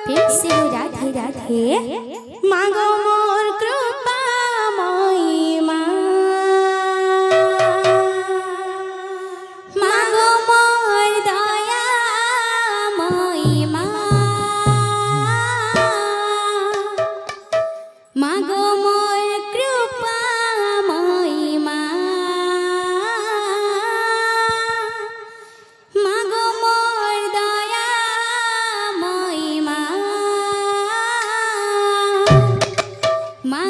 প্রেমসে রাধে রাধে মাগো মোর কৃপাময়ী মা, মাগো মোর দয়াময়ী মা, মাগো মোর কৃপাময়ী মা, মাগো মোর দয়াময়ী মা, মা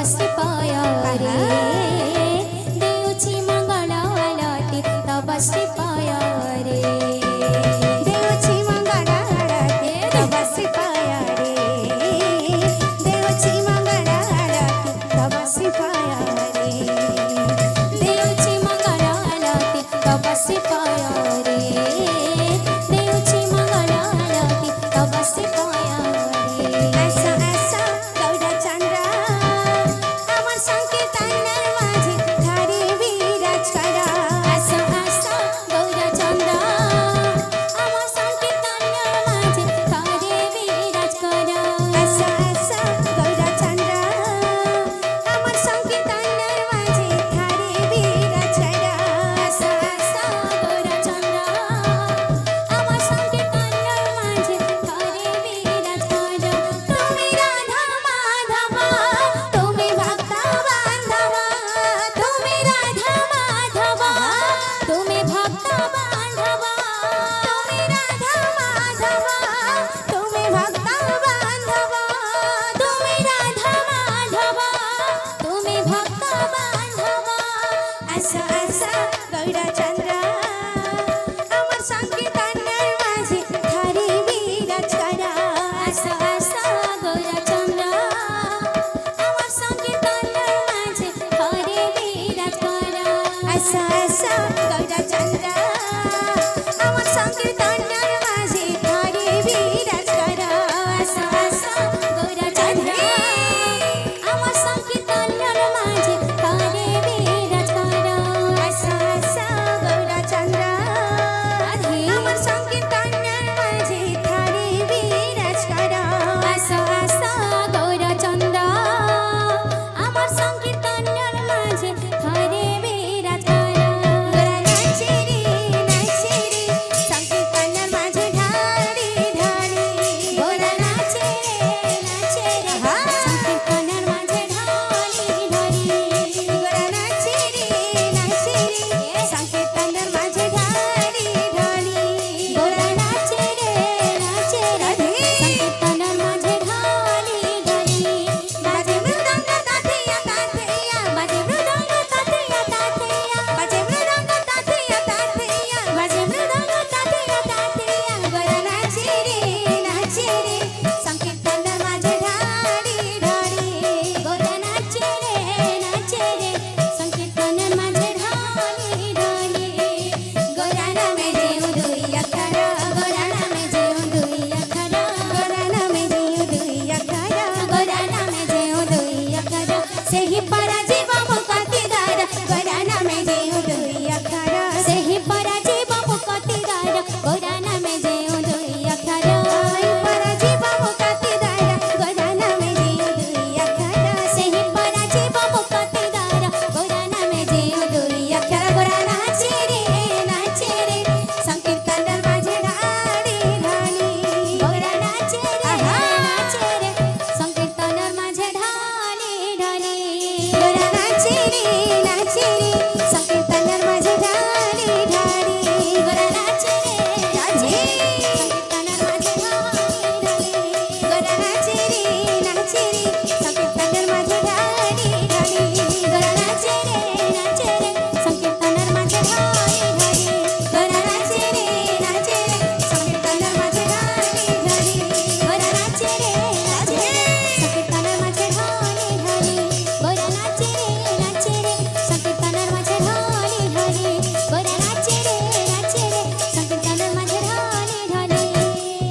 श्री पाय रे देऊची मंगल आरती तव श्री पाय रे देऊची मंगल आरती तव श्री पाय रे देऊची मंगल आरती तव श्री पाय रे देऊची मंगल आरती तव श्री पाय रे देऊची मंगल आरती तव श्री पाय रे ऐसा ऐसा गौरचंद्र আমার সংকীর্তনের মাঝে ধারে বিরাজ করা ऐसा ऐसा गौरचंद्र আমার সংকীর্তনের মাঝে ধারে বিরাজ করা ऐसा ऐसा गौरचंद्र আমার সংকীর্তনের মাঝে ধারে বিরাজ করা ऐसा ऐसा गौरचंद्र আমার সংকীর্তনের মাঝে ধারে বিরাজ করা তুমি রাধা মাধব তুমি ভক্ত বান্ধব তুমি রাধা মাধব তুমি ভক্ত বান্ধব তুমি রাধা মাধব তুমি ভক্ত বান্ধব তুমি রাধা মাধব তুমি ভক্ত বান্ধব ऐसा ऐसा गौरचंद्र আমার সংকীর্তনের মাঝে ধারে বিরাজ করা ऐसा ऐसा गौरचंद्र